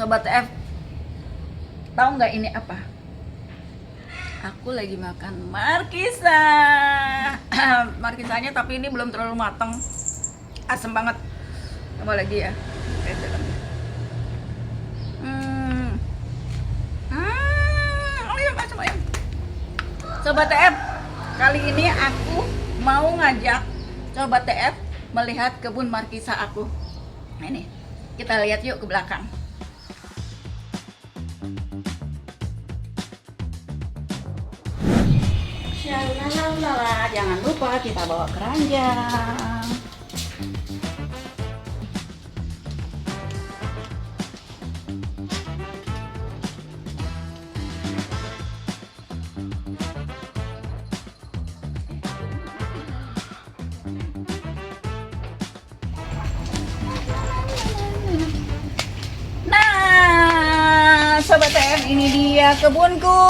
Sobat F, tahu nggak ini apa? Aku lagi makan markisa. Markisanya tapi ini belum terlalu matang. Asem banget. Coba lagi ya. Ayam. Sobat TF, kali ini aku mau ngajak Sobat TF melihat kebun markisa aku. Nah, ini kita lihat yuk ke belakang. Lalalala, jangan lupa kita bawa keranjang. Nah, Sobat TF, ini dia kebunku.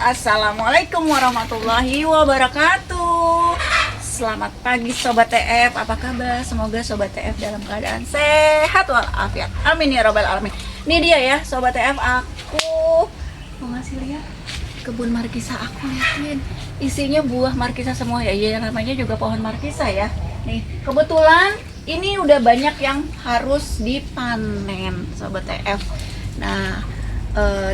Assalamualaikum warahmatullahi wabarakatuh. Selamat pagi Sobat TF, apa kabar? Semoga Sobat TF dalam keadaan sehat walafiat. Amin ya robbal alamin. Ini dia ya Sobat TF, aku mau ngasih lihat kebun markisa aku. Lihatin, isinya buah markisa semua ya. Ya namanya juga pohon markisa ya. Nih, kebetulan ini udah banyak yang harus dipanen Sobat TF. Nah,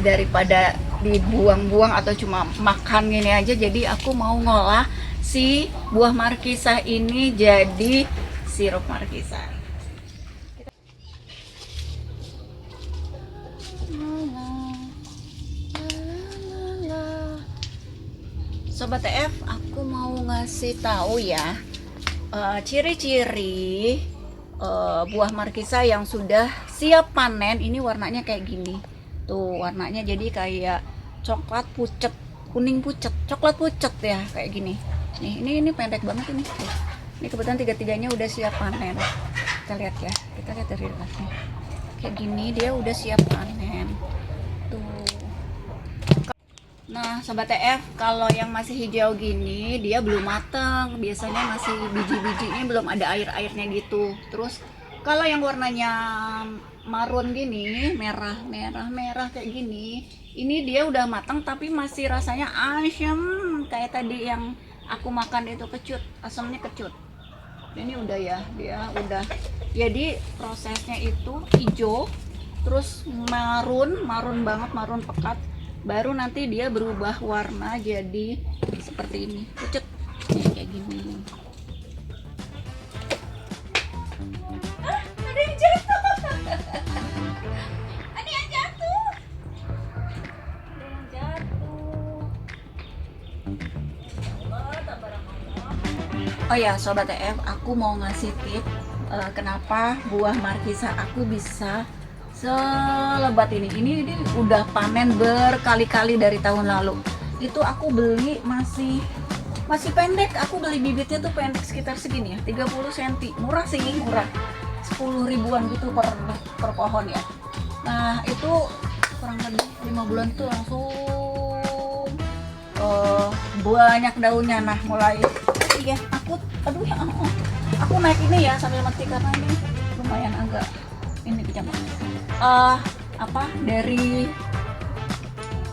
daripada dibuang-buang atau cuma makan gini aja, jadi aku mau ngolah si buah markisa ini jadi sirup markisa. Sobat TF, aku mau ngasih tahu ya ciri-ciri buah markisa yang sudah siap panen. Ini warnanya kayak gini tuh, warnanya jadi kayak coklat pucet, kuning pucet, coklat pucet ya, kayak gini nih. Ini pendek banget ini. Ini kebetulan tiga-tiganya udah siap panen. Kita lihat ya, kita lihat dari dekatnya kayak gini, dia udah siap panen tuh. Nah Sobat TF, kalau yang masih hijau gini dia belum matang, biasanya masih biji-bijinya belum ada air-airnya gitu. Terus kalau yang warnanya marun gini, merah kayak gini, ini dia udah matang tapi masih rasanya asam kayak tadi yang aku makan itu, kecut, asamnya kecut. Ini udah ya, dia udah. Jadi prosesnya itu hijau, terus marun banget, marun pekat, baru nanti dia berubah warna jadi seperti ini, pucet kayak gini. Ada yang jatuh. Ada yang jatuh. Ada yang jatuh. Oh ya Sobat TF, aku mau ngasih tip kenapa buah markisa aku bisa selebat ini. Ini udah panen berkali-kali dari tahun lalu. Itu aku beli masih pendek. Aku beli bibitnya tuh pendek sekitar segini ya, 30 cm. Murah sih, murah. 10 ribuan gitu per pohon ya. Nah, itu kurang lebih 5 bulan tuh langsung banyak daunnya. Nah, mulai ya aku naik ini ya sambil mati karena ini lumayan agak ini kejam. Dari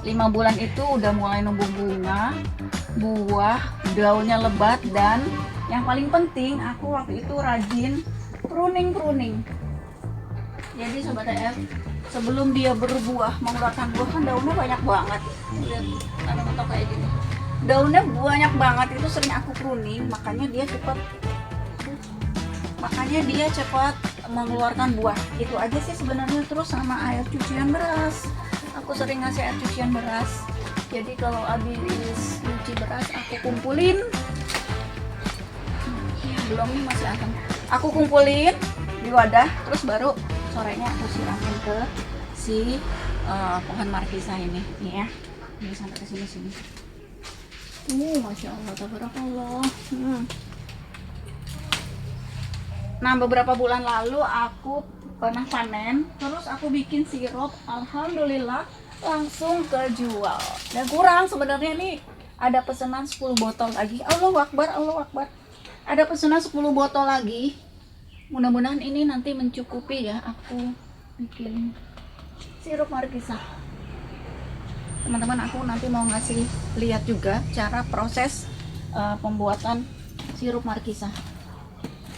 5 bulan itu udah mulai numbuh bunga, buah, daunnya lebat, dan yang paling penting aku waktu itu rajin pruning. Jadi Sobat TF, sebelum dia berbuah, mengeluarkan buah kan daunnya banyak banget. Lihat, ada foto kayak gini. Daunnya banyak banget, itu sering aku pruning, makanya dia cepat mengeluarkan buah. Itu aja sih sebenarnya. Terus sama air cucian beras, aku sering ngasih air cucian beras. Jadi kalau habis cuci beras aku kumpulin, belum nih masih asam, aku kumpulin di wadah, terus baru sorenya aku siramin ke si pohon markisa ini nih ya. Ini sampai ke sini. Masya Allah, tabarakallah. Nah, beberapa bulan lalu aku pernah panen, terus aku bikin sirup, alhamdulillah langsung kejual. Dan kurang sebenarnya nih, ada pesanan 10 botol lagi. Allahu Akbar. Ada pesanan 10 botol lagi. Mudah-mudahan ini nanti mencukupi ya aku bikin sirup markisa. Teman-teman, aku nanti mau ngasih lihat juga cara proses pembuatan sirup markisa.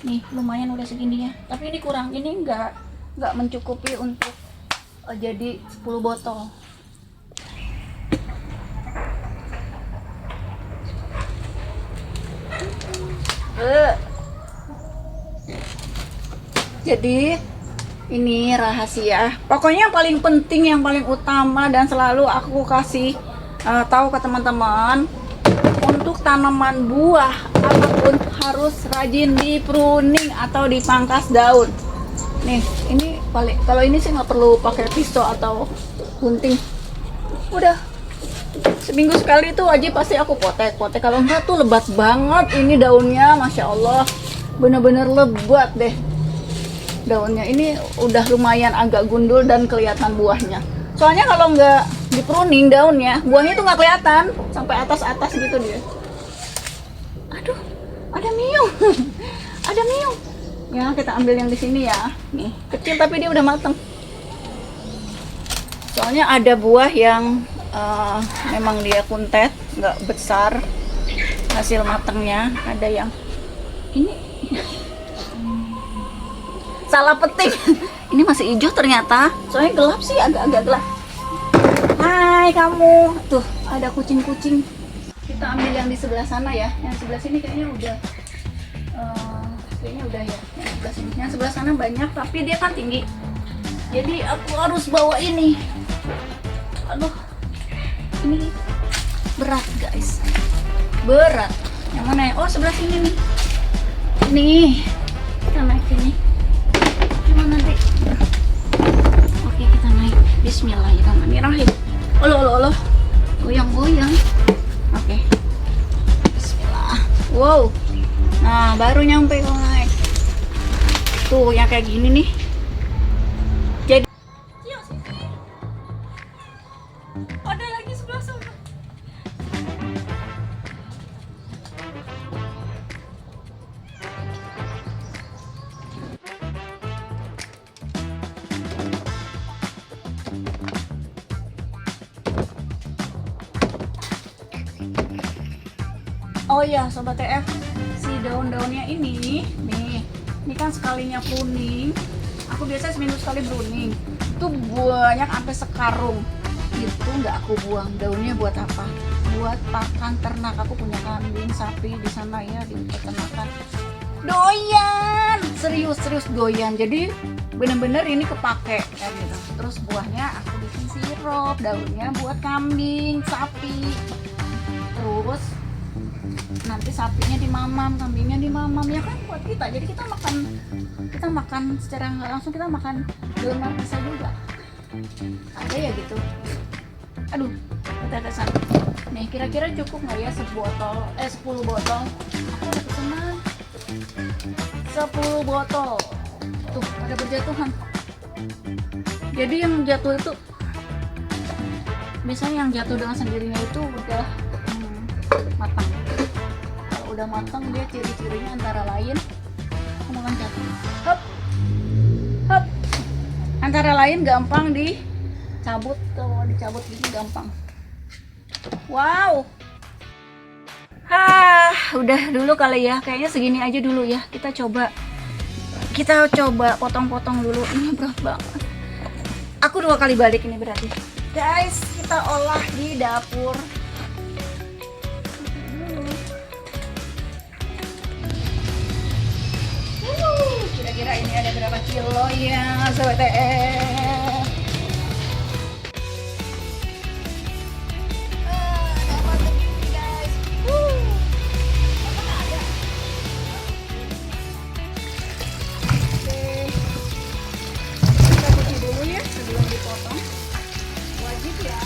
Nih lumayan udah segini ya, tapi ini kurang, ini nggak mencukupi untuk jadi 10 botol. Jadi ini rahasia, pokoknya yang paling penting, yang paling utama dan selalu aku kasih tahu ke teman-teman, untuk tanaman buah apapun harus rajin di pruning atau dipangkas daun. Nih ini paling, kalau ini sih nggak perlu pakai pisau atau gunting, udah seminggu sekali tuh wajib pasti aku potek. Kalau enggak tuh lebat banget ini daunnya, masya Allah, bener-bener lebat deh daunnya. Ini udah lumayan agak gundul dan kelihatan buahnya. Soalnya kalau nggak di pruning daunnya, buahnya tuh nggak kelihatan sampai atas gitu dia. Aduh, ada miung, ada miung. Ya kita ambil yang di sini ya. Nih kecil tapi dia udah mateng. Soalnya ada buah yang memang dia kuntet, nggak besar hasil matangnya. Ada yang ini salah petik. Ini masih hijau ternyata, soalnya gelap sih, agak-agak gelap. Hai kamu, tuh ada kucing-kucing. Kita ambil yang di sebelah sana ya, yang sebelah sini kayaknya udah ya. Yang sebelah sini, yang sebelah sana banyak tapi dia kan tinggi, jadi aku harus bawa ini. Aduh, ini berat guys, berat. Yang mana ya? Oh sebelah sini nih. Nih kita naik sini. Gimana nanti? Oke kita naik. Bismillahirrahmanirrahim. Olo, goyang-goyang. Oke. Bismillah. Wow. Nah baru nyampe kalau naik. Tuh yang kayak gini nih. Jadi ada lagi sebelah sana. Oh iya sobat TF, si daun-daunnya ini nih, ini kan sekalinya pruning. Aku biasa seminggu sekali pruning. Itu banyak sampai sekarung. Itu nggak aku buang. Daunnya buat apa? Buat pakan ternak. Aku punya kambing, sapi di sana ya, di peternakan. Doyan, serius doyan. Jadi bener-bener ini kepake ya gitu. Terus buahnya aku bikin sirup, daunnya buat kambing, sapi. Terus nanti sapinya dimamam, kambingnya dimamam, ya kan buat kita. Jadi kita makan secara nggak langsung, kita makan daun markisa juga. Ada ya gitu. Aduh, kita ke sana. Nih kira-kira cukup nggak ya 10 botol? Aku udah pesenan 10 botol. Tuh ada berjatuhan. Jadi yang jatuh itu, misalnya yang jatuh dengan sendirinya itu udah matang. Kalau udah matang dia ciri-cirinya antara lain, aku makan jatuh. Hop. Antara lain gampang dicabut, kalau dicabut gini gampang. Wow. Udah dulu kali ya, kayaknya segini aja dulu ya. Kita coba potong-potong dulu. Ini berat banget. Aku 2 kali balik ini berarti. Guys, kita olah di dapur. Kira-kira ini ada berapa kilo ya sobat TF? Dapat begini guys. Oke, kita cuci dulu ya sebelum dipotong. Wajib ya.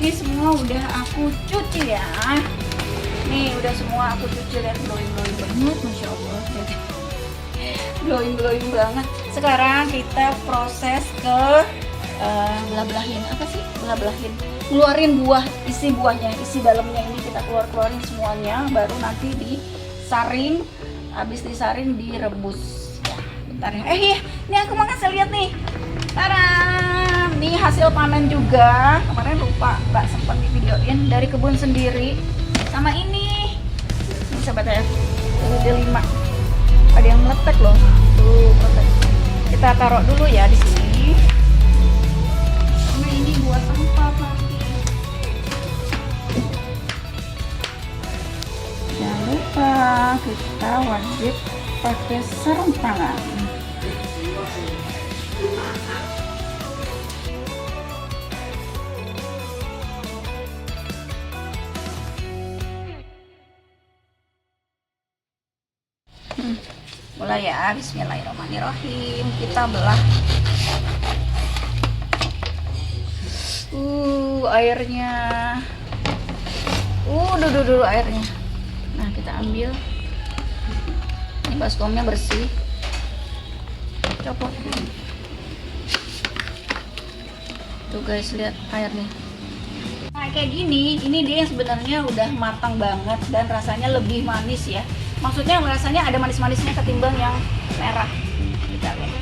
ini semua udah aku cuci ya. Nih udah semua aku cuci, lihat glowing banget, masya Allah. Glowing banget. Sekarang kita proses ke belah-belahin. Apa sih belah-belahin? Keluarin isi buahnya, isi dalamnya ini kita keluarin semuanya, baru nanti disaring. Habis disaring direbus. Ya, bentar ya. Iya, ini aku mau kasih lihat nih. Taram, nih hasil panen juga. Kemarin lupa, nggak sempat di videoin, dari kebun sendiri. Sama ini sobat ya, ada 5. Ada yang meletek loh. Tuh, meletek. Kita taruh dulu ya di sini. Karena ini buat tempat nanti. Jangan lupa kita wajib pakai sarung tangan. Mulai ya, bismillahirrahmanirrahim. Kita belah. Airnya. Dulu airnya. Nah, kita ambil. Ini baskomnya bersih. Copot. Tuh guys, lihat airnya. Nah, kayak gini, ini dia yang sebenarnya udah matang banget dan rasanya lebih manis ya. Maksudnya rasanya ada manis-manisnya ketimbang yang merah. Kita lihat.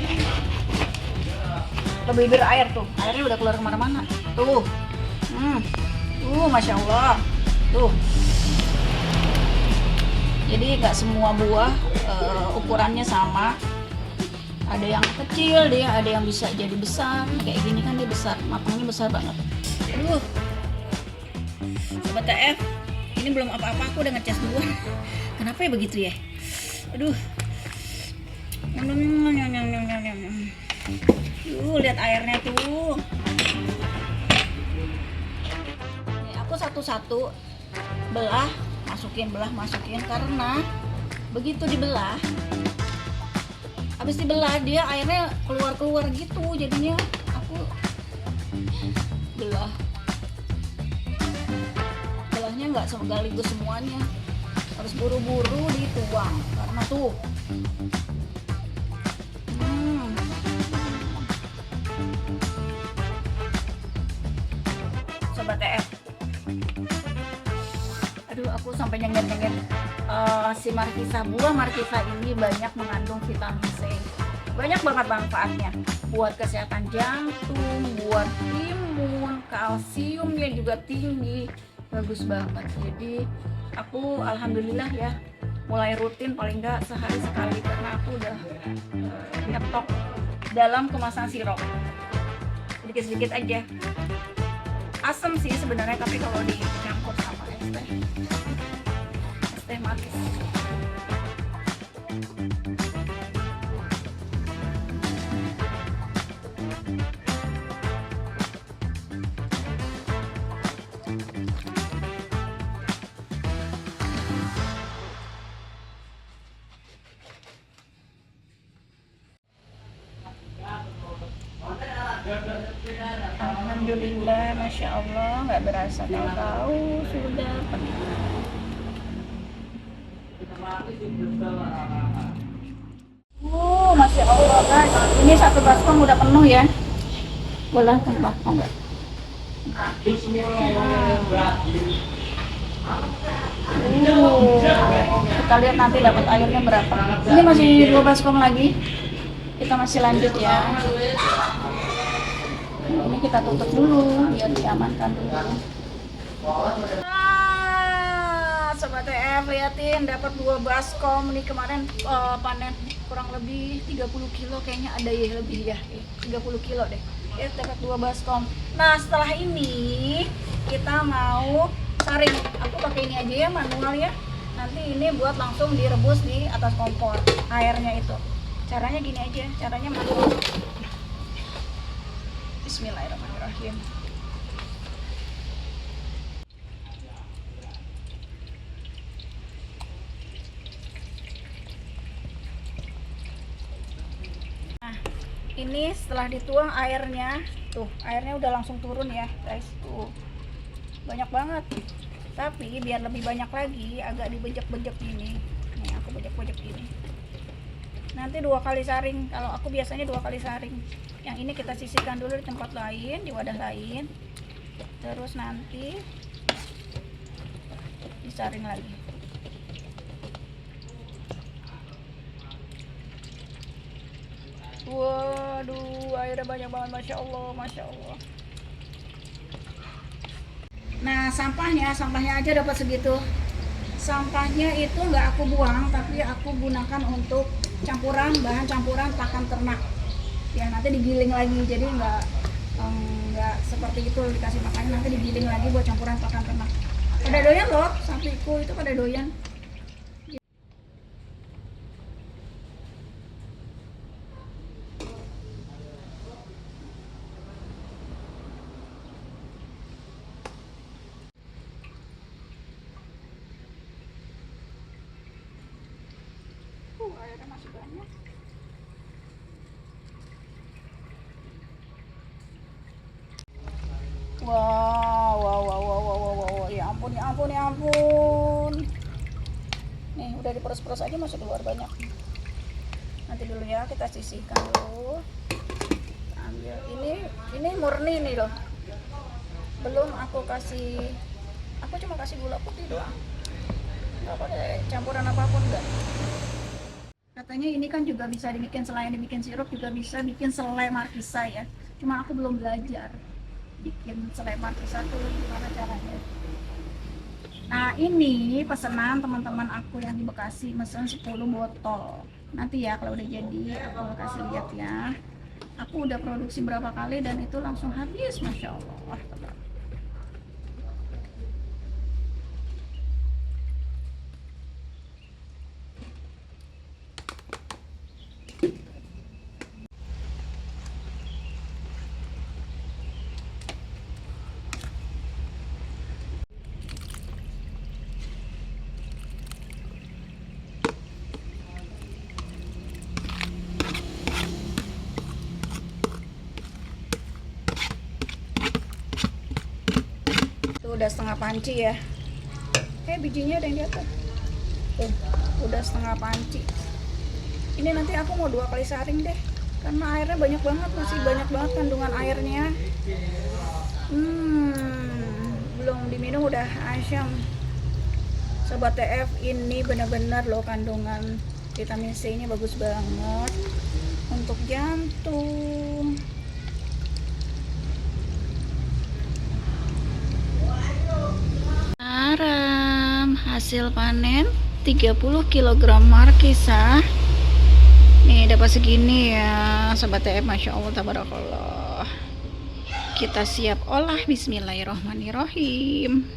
Lebih berair tuh. Airnya udah keluar kemana-mana. Tuh. Masya Allah. Tuh. Jadi nggak semua buah ukurannya sama. Ada yang kecil, ada yang bisa jadi besar. Kayak gini kan dia besar, matangnya besar banget. Aduh. Sobat TF, ini belum apa-apa aku udah ngecas duluan. Kenapa ya begitu ya? Aduh. Lihat airnya tuh. Nih, aku satu-satu belah, masukin karena begitu dibelah, habis dibelah dia airnya keluar gitu, jadinya aku belahnya nggak sekaligus semuanya, harus buru-buru dituang karena tuh Sobat TF, aduh aku sampai nyengir-nyengir. Si buah markisa ini banyak mengandung vitamin C, banyak banget manfaatnya buat kesehatan jantung, buat imun, kalsiumnya juga tinggi, bagus banget. Jadi aku alhamdulillah ya mulai rutin paling nggak sehari sekali karena aku udah nyetok dalam kemasan sirup sedikit-sedikit aja. Asam sih sebenarnya, tapi kalau dicampur sama es teh manis. Alhamdulillah, masya Allah, nggak berasa tahu sudah penuh. Masya Allah guys, ini satu baskom udah penuh ya. Boleh tambah enggak? Kita lihat nanti dapat airnya berapa. Ini masih 2 baskom lagi. Kita masih lanjut ya. Ini kita tutup dulu biar diamankan dulu. Sobat TF, liatin dapat 2 baskom nih kemarin panen kurang lebih 30 kilo kayaknya, ada ya lebih ya 30 kilo deh ya, dapat 2 baskom. Nah setelah ini kita mau saring, aku pakai ini aja ya, manual ya. Nanti ini buat langsung direbus di atas kompor airnya itu. Caranya gini aja, caranya manual. Bismillahirrahmanirrahim. Nah, ini setelah dituang airnya, tuh airnya udah langsung turun ya guys, tuh banyak banget. Tapi biar lebih banyak lagi agak dibejek-bejek ini. Nih aku bejek-bejek ini. Nanti 2 kali saring. Kalau aku biasanya 2 kali saring. Yang ini kita sisihkan dulu di tempat lain, di wadah lain. Terus nanti disaring lagi. Waduh, airnya banyak banget, masya Allah, masya Allah. Nah, sampahnya aja dapat segitu. Sampahnya itu nggak aku buang, tapi aku gunakan untuk bahan campuran pakan ternak. Ya nanti digiling lagi, jadi nggak seperti itu dikasih makannya, nanti digiling lagi buat campuran pakan ternak. Pada doyan loh, sapiku itu pada doyan. Airnya masih banyak. Wow, ya ampun, ya ampun, ya ampun. Nih udah diperes-peres aja masih keluar banyak. Nanti dulu ya, kita sisihkan dulu. Ambil ini murni nih loh. Belum aku cuma kasih gula putih doang. Nggak pakai campuran apapun enggak. Katanya ini kan juga bisa dibikin, selain dibikin sirup juga bisa bikin selai markisa ya. Cuma aku belum belajar bikin selai markisa tuh gimana caranya. Nah ini pesanan teman-teman aku yang di Bekasi, mesen 10 botol. Nanti ya kalau udah jadi aku kasih lihat ya. Aku udah produksi berapa kali dan itu langsung habis, masya Allah. Udah setengah panci ya, bijinya ada yang jatuh. Udah setengah panci. Ini nanti aku mau 2 kali saring deh, karena airnya banyak banget, masih banyak banget kandungan airnya. Belum diminum udah asyam. Sobat TF, ini benar-benar loh kandungan vitamin C ini bagus banget untuk jantung. Hasil panen 30 kg markisa. Nih dapat segini ya sobat TF, masya Allah tabarakallah. Kita siap olah, bismillahirrohmanirrohim.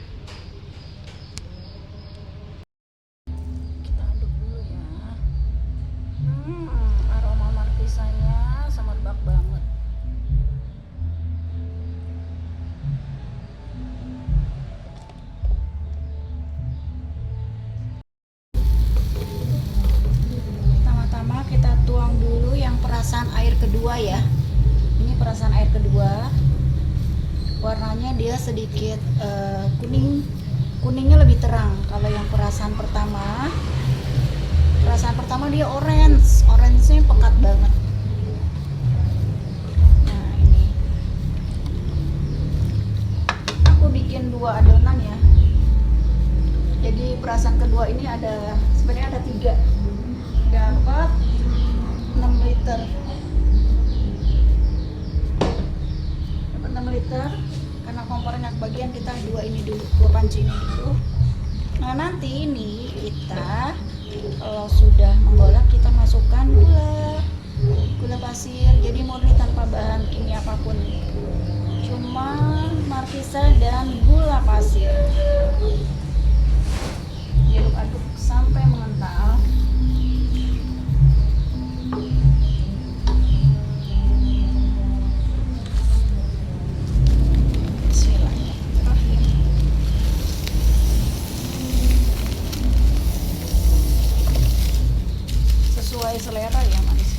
Kita aduk dulu ya. Aroma markisanya semerbak banget. Kita tuang dulu yang perasan air kedua ya. Ini perasan air kedua. Warnanya dia sedikit kuningnya lebih terang. Kalau yang perasan pertama dia orange-nya pekat banget. Nah ini aku bikin 2 adonan ya. Jadi perasan kedua ini sebenarnya ada 3. Dapat 6 liter. Dapat 6 liter karena kompornya kebagian, kita 2 ini dulu, 2 panci ini dulu. Nah nanti ini kita kalau sudah menggolak kita masukkan gula pasir, jadi murni tanpa bahan kimia apapun, cuma markisa dan gula pasir. Aduk-aduk sampai mengental. Sesuai selera ya manis.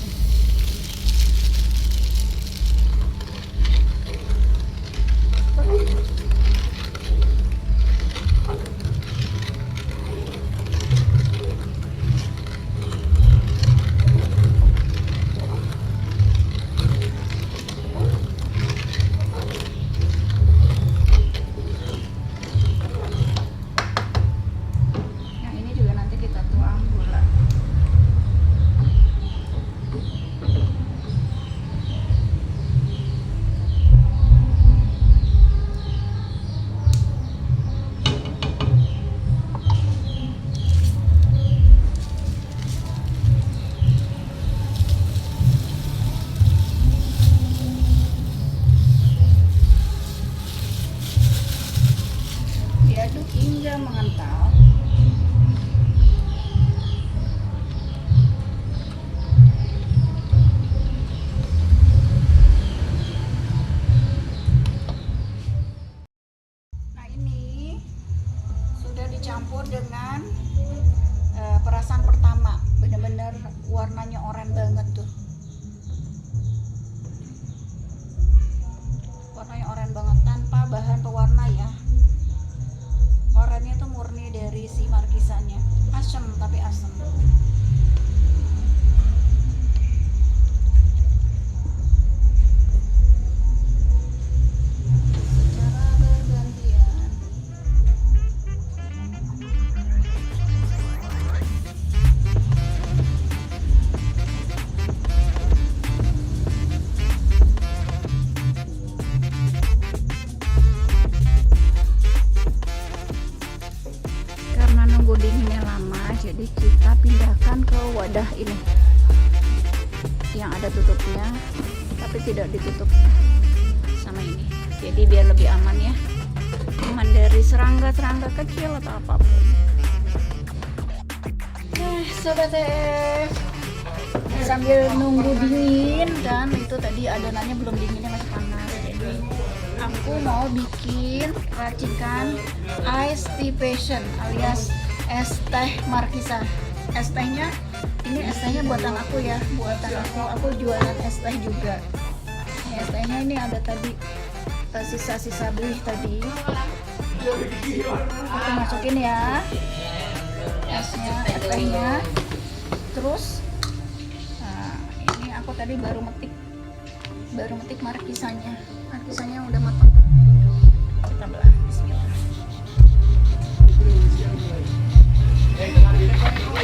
dengan perasan pertama, bener-bener warnanya oranye banget tuh, warnanya oranye banget tanpa bahan pewarna ya. Oranye tuh murni dari si markisanya, asem tapi asem. Karena nunggu dinginnya lama, jadi kita pindahkan ke wadah ini yang ada tutupnya, tapi tidak ditutup sama ini, jadi biar lebih aman ya, aman dari serangga-serangga kecil atau apapun. Sobat TF, sambil nunggu dingin kan, itu tadi adonannya belum dinginnya masih panas, jadi aku mau bikin racikan ice tea passion alias es teh markisa. Es tehnya ini, es tehnya buatan aku ya, buatan aku jualan es teh juga. Ini es tehnya ini ada tadi sisa-sisa beli tadi, aku masukin ya esnya, es tehnya. Terus nah, ini aku tadi baru metik markisanya udah matang, kita belah. Bismillah.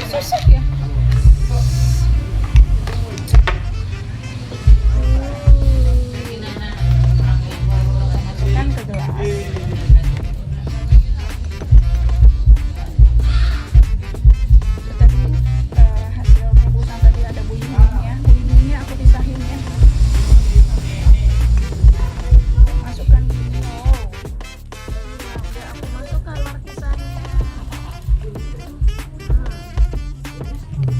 Susah ya. Masukkan ke gelas. Tadi hasil rebusan tadi ada bunyinya aku pisahin ya. Masukkan gini. Udah aku masukkan markisannya.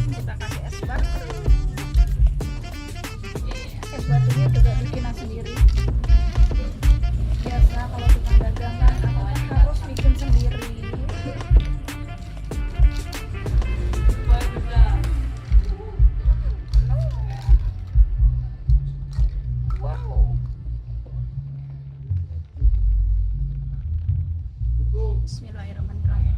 Kita kasih es batu. Es batunya juga bikinan sendiri. Biasa kalau tukang dagangan aku harus bikin sendiri. Wow. Bismillahirrahmanirrahim.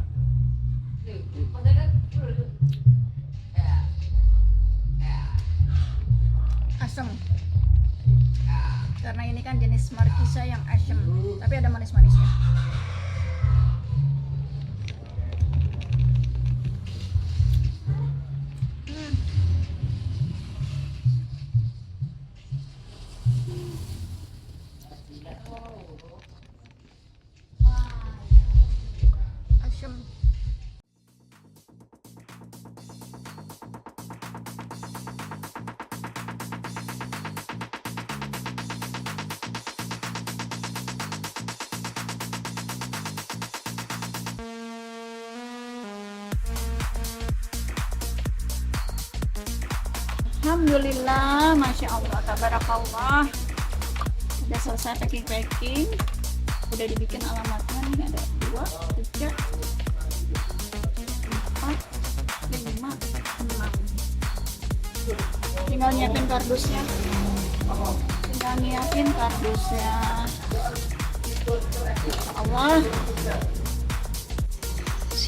Asam, karena ini kan jenis markisa yang asam, tapi ada manis-manisnya. Asam. Alhamdulillah, masya Allah, tabarakallah. Udah selesai packing, udah dibikin alamatnya nih, ada 2, 3, 4, 5, 6. Tinggal nyiapin kardusnya. Masya Allah.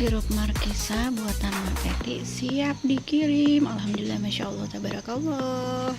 Sirup markisa buatan Mbak Teti siap dikirim. Alhamdulillah, masya Allah, tabarakallah.